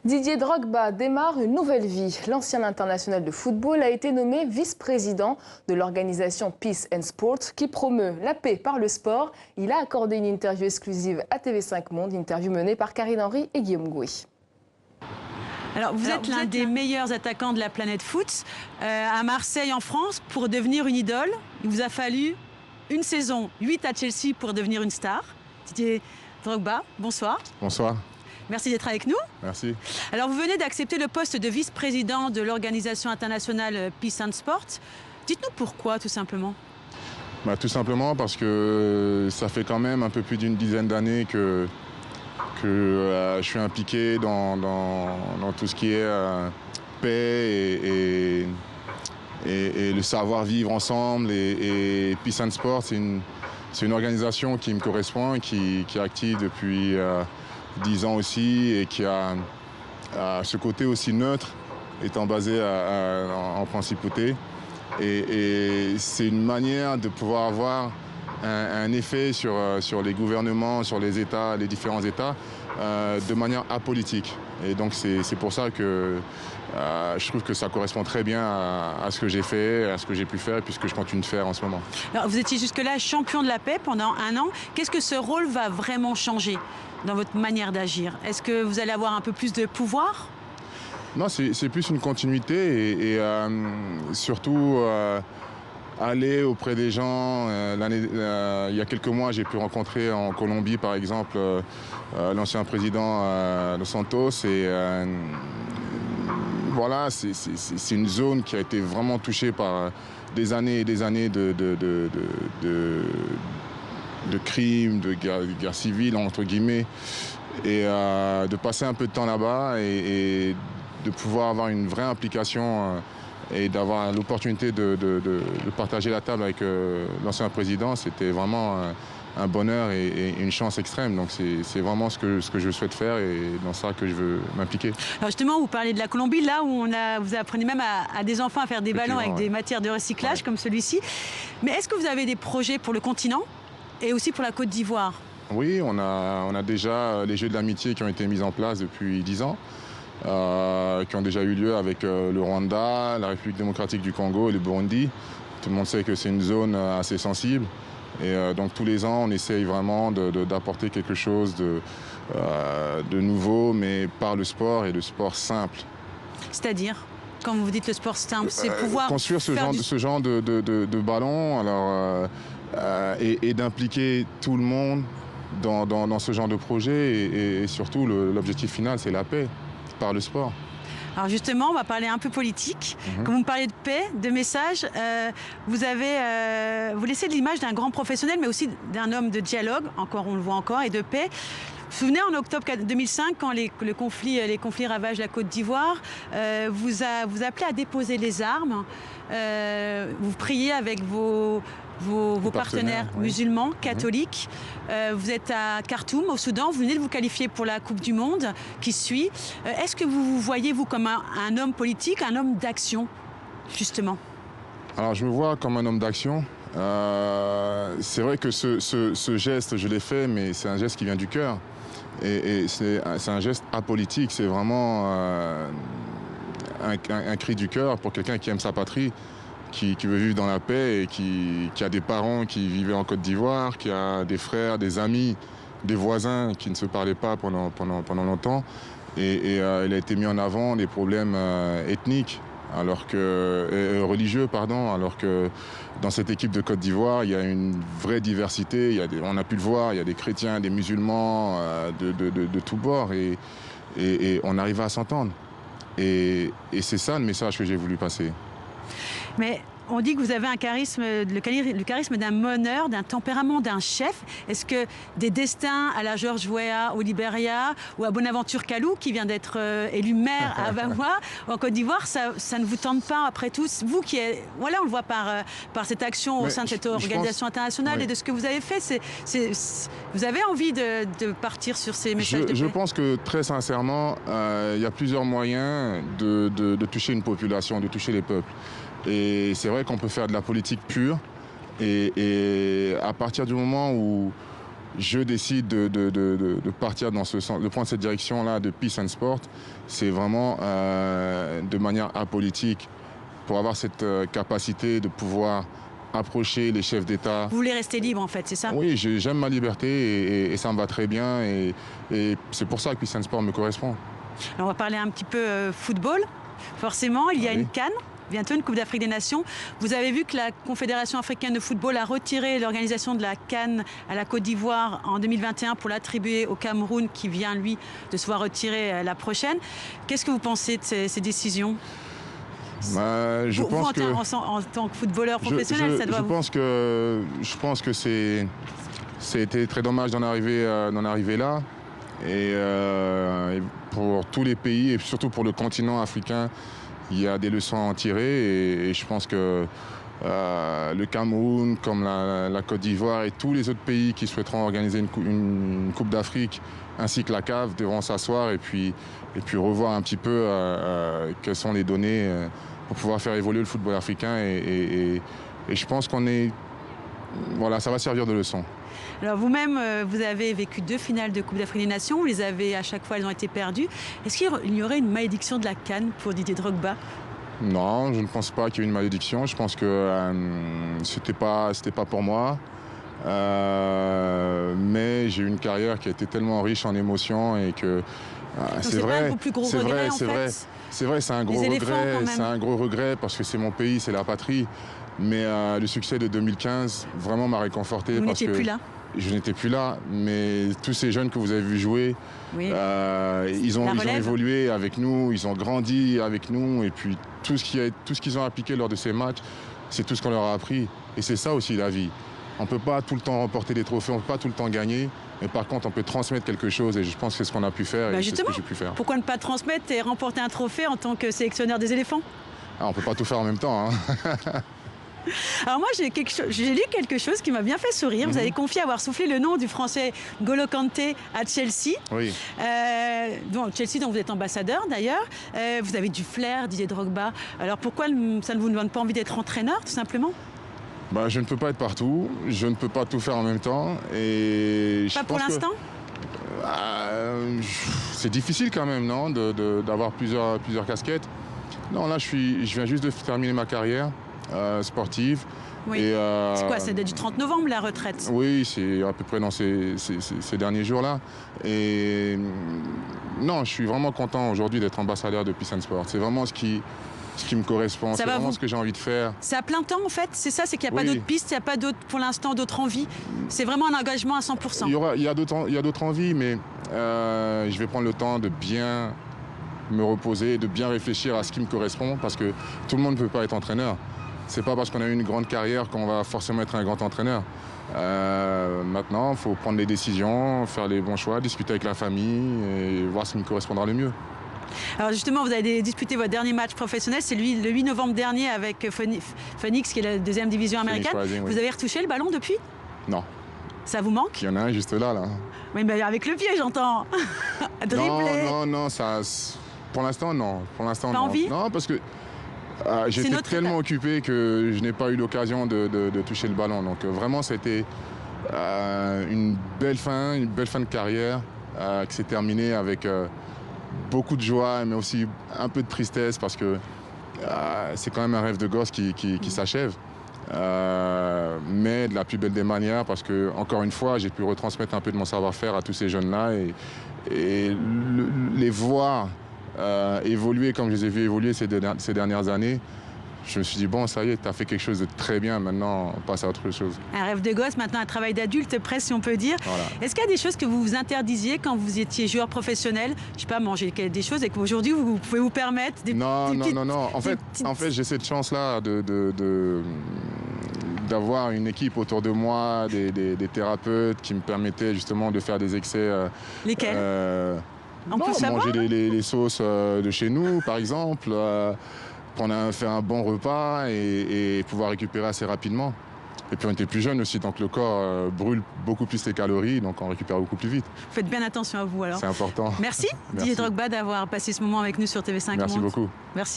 Didier Drogba démarre une nouvelle vie. L'ancien international de football a été nommé vice-président de l'organisation Peace and Sport qui promeut la paix par le sport. Il a accordé une interview exclusive à TV5 Monde, interview menée par Karine Henry et Guillaume Gouy. Alors, vous êtes l'un des meilleurs attaquants de la planète foot à Marseille, en France, pour devenir une idole. Il vous a fallu une saison, 8 à Chelsea pour devenir une star. Didier Drogba, bonsoir. Bonsoir. Merci d'être avec nous. Merci. Alors, vous venez d'accepter le poste de vice-président de l'organisation internationale Peace and Sport. Dites-nous pourquoi, tout simplement. Tout simplement parce que ça fait quand même un peu plus d'une dizaine d'années que je suis impliqué dans tout ce qui est paix et le savoir-vivre ensemble. Et Peace and Sport, c'est une organisation qui me correspond, qui est active depuis 10 ans aussi et qui a ce côté aussi neutre, étant basé en principauté. Et c'est une manière de pouvoir avoir un effet sur les gouvernements, sur les États, les différents États, de manière apolitique. Et donc c'est pour ça que je trouve que ça correspond très bien à ce que j'ai fait, à ce que j'ai pu faire et puis ce que je continue de faire en ce moment. Alors, vous étiez jusque-là champion de la paix pendant un an. Qu'est-ce que ce rôle va vraiment changer dans votre manière d'agir? Est-ce que vous allez avoir un peu plus de pouvoir? Non, c'est plus une continuité et surtout aller auprès des gens. Il y a quelques mois, j'ai pu rencontrer en Colombie, par exemple, l'ancien président Dos Santos. Et voilà, c'est une zone qui a été vraiment touchée par des années et des années de crimes, de guerre civile, entre guillemets. Et de passer un peu de temps là-bas et de pouvoir avoir une vraie implication et d'avoir l'opportunité de partager la table avec l'ancien président, c'était vraiment un bonheur et une chance extrême. Donc c'est vraiment ce que je souhaite faire et dans ça que je veux m'impliquer. Alors justement, vous parlez de la Colombie, là où vous apprenez même à des enfants à faire des ballons avec des matières de recyclage comme celui-ci. Mais est-ce que vous avez des projets pour le continent et aussi pour la Côte d'Ivoire? Oui, on a déjà les Jeux de l'amitié qui ont été mis en place depuis 10 ans. Qui ont déjà eu lieu avec le Rwanda, la République démocratique du Congo et le Burundi. Tout le monde sait que c'est une zone assez sensible. Et donc tous les ans, on essaye vraiment d'apporter quelque chose de nouveau, mais par le sport et le sport simple. C'est-à-dire, quand vous dites le sport simple, c'est pouvoir construire ce genre de ballon et d'impliquer tout le monde dans ce genre de projet. Et surtout, l'objectif final, c'est la paix par le sport. Alors justement, on va parler un peu politique. Quand vous me parlez de paix, de message, vous laissez l'image d'un grand professionnel, mais aussi d'un homme de dialogue, on le voit encore, et de paix. Vous vous souvenez, en octobre 2005, quand les conflits ravagent la Côte d'Ivoire, vous appelez à déposer les armes. Vous priez avec vos partenaires musulmans, catholiques. Vous êtes à Khartoum, au Soudan. Vous venez de vous qualifier pour la Coupe du Monde qui suit. Est-ce que vous vous voyez, vous, comme un homme politique, un homme d'action, justement? Alors, je me vois comme un homme d'action. C'est vrai que ce geste, je l'ai fait, mais c'est un geste qui vient du cœur. Et c'est un geste apolitique. C'est vraiment un cri du cœur pour quelqu'un qui aime sa patrie, qui veut vivre dans la paix et qui a des parents qui vivaient en Côte d'Ivoire, qui a des frères, des amis, des voisins qui ne se parlaient pas pendant longtemps. Et il a été mis en avant des problèmes ethniques, religieux, alors que dans cette équipe de Côte d'Ivoire, il y a une vraie diversité. On a pu le voir, il y a des chrétiens, des musulmans, de tous bords. Et on arrive à s'entendre. Et c'est ça le message que j'ai voulu passer. Mais on dit que vous avez le charisme d'un meneur, d'un tempérament d'un chef. Est-ce que des destins à la George Weah au Libéria ou à Bonaventure Kalou, qui vient d'être élu maire à Vamois, en Côte d'Ivoire, ça ne vous tente pas après tout? Vous qui êtes, voilà, on le voit par cette action au sein de cette organisation internationale et de ce que vous avez fait. Vous avez envie de partir sur ces messages de paix? Je pense que très sincèrement, il y a plusieurs moyens de toucher une population, de toucher les peuples. Et c'est vrai qu'on peut faire de la politique pure et à partir du moment où je décide de partir dans ce sens, de prendre cette direction-là de Peace and Sport, c'est vraiment de manière apolitique pour avoir cette capacité de pouvoir approcher les chefs d'État. Vous voulez rester libre en fait, c'est ça? Oui, j'aime ma liberté et ça me va très bien et c'est pour ça que Peace and Sport me correspond. Alors on va parler un petit peu football. Forcément, il y a Oui. une CAN, bientôt une Coupe d'Afrique des Nations. Vous avez vu que la Confédération africaine de football a retiré l'organisation de la CAN à la Côte d'Ivoire en 2021 pour l'attribuer au Cameroun qui vient, lui, de se voir retirer la prochaine. Qu'est-ce que vous pensez de ces décisions? Je Vous, pense que en tant que footballeur professionnel, ça doit vous... je pense que c'était très dommage d'en arriver là. Et pour tous les pays et surtout pour le continent africain, il y a des leçons à en tirer et je pense que le Cameroun, comme la Côte d'Ivoire et tous les autres pays qui souhaiteront organiser une Coupe d'Afrique ainsi que la CAF devront s'asseoir et puis revoir un petit peu quelles sont les données pour pouvoir faire évoluer le football africain et je pense voilà, ça va servir de leçon. Alors vous-même, vous avez vécu 2 finales de Coupe d'Afrique des Nations, vous les avez à chaque fois, elles ont été perdues. Est-ce qu'il y aurait une malédiction de la CAN pour Didier Drogba? Non, je ne pense pas qu'il y ait une malédiction. Je pense que c'était pas pour moi. Mais j'ai eu une carrière qui a été tellement riche en émotions et que c'est vrai. C'est vrai, c'est un gros regret. C'est un gros regret parce que c'est mon pays, c'est la patrie. Mais le succès de 2015 vraiment m'a réconforté. Vous n'étiez plus là? Je n'étais plus là, mais tous ces jeunes que vous avez vus jouer, oui. ils ont évolué avec nous, ils ont grandi avec nous, et puis tout ce qu'ils ont appliqué lors de ces matchs, c'est tout ce qu'on leur a appris. Et c'est ça aussi la vie. On ne peut pas tout le temps remporter des trophées, on ne peut pas tout le temps gagner, mais par contre on peut transmettre quelque chose, et je pense que c'est ce qu'on a pu faire, et c'est ce que j'ai pu faire. Pourquoi ne pas transmettre et remporter un trophée en tant que sélectionneur des éléphants? On ne peut pas tout faire en même temps. Alors moi, j'ai lu quelque chose qui m'a bien fait sourire. Vous avez confié avoir soufflé le nom du Français N'Golo Kanté à Chelsea. Oui. Chelsea, dont vous êtes ambassadeur d'ailleurs. Vous avez du flair, Didier Drogba. Alors pourquoi ça ne vous donne pas envie d'être entraîneur, tout simplement? Je ne peux pas être partout. Je ne peux pas tout faire en même temps. Et pas pour l'instant? C'est difficile quand même, non, d'avoir plusieurs casquettes. Non, là, je viens juste de terminer ma carrière. Sportive. Oui. C'est quoi, c'est du 30 novembre la retraite? Oui, c'est à peu près dans ces derniers jours-là. Et non, je suis vraiment content aujourd'hui d'être ambassadeur de Peace and Sport. C'est vraiment ce qui me correspond, c'est vraiment ce que j'ai envie de faire. C'est à plein temps en fait, c'est ça, c'est qu'il n'y a pas d'autres pistes, il n'y a pas pour l'instant d'autres envies. C'est vraiment un engagement à 100%. Il y a d'autres envies, mais je vais prendre le temps de bien me reposer, de bien réfléchir à ce qui me correspond, parce que tout le monde ne peut pas être entraîneur. C'est pas parce qu'on a eu une grande carrière qu'on va forcément être un grand entraîneur. Maintenant, il faut prendre les décisions, faire les bons choix, discuter avec la famille et voir ce qui me correspondra le mieux. Alors justement, vous avez disputé votre dernier match professionnel, c'est le 8 novembre dernier avec Phoenix, qui est la 2e division américaine. Rising, oui. Vous avez retouché le ballon depuis? Non. Ça vous manque? Il y en a un juste là. Oui, mais avec le pied, j'entends. Dribbler. Non, ça... Pour l'instant, non. Pas envie? Non, parce que j'étais tellement occupé que je n'ai pas eu l'occasion de toucher le ballon. Donc vraiment, c'était une belle fin de carrière qui s'est terminée avec beaucoup de joie, mais aussi un peu de tristesse parce que c'est quand même un rêve de gosse qui s'achève. Mais de la plus belle des manières parce que, encore une fois, j'ai pu retransmettre un peu de mon savoir-faire à tous ces jeunes-là et les voir évoluer comme je les ai vus évoluer ces dernières années. Je me suis dit, bon, ça y est, tu as fait quelque chose de très bien, maintenant on passe à autre chose. Un rêve de gosse, maintenant un travail d'adulte presque, si on peut dire. Voilà. Est-ce qu'il y a des choses que vous vous interdisiez quand vous étiez joueur professionnel? Je sais pas, manger des choses et qu'aujourd'hui vous pouvez vous permettre des Non. En fait, j'ai cette chance-là d'avoir une équipe autour de moi, des thérapeutes qui me permettaient justement de faire des excès. Lesquels? Manger les sauces de chez nous, par exemple. Faire un bon repas et pouvoir récupérer assez rapidement. Et puis on était plus jeunes aussi, donc le corps brûle beaucoup plus les calories, donc on récupère beaucoup plus vite. Faites bien attention à vous alors. C'est important. Merci Didier Drogba d'avoir passé ce moment avec nous sur TV5 Monde. Merci beaucoup. Merci.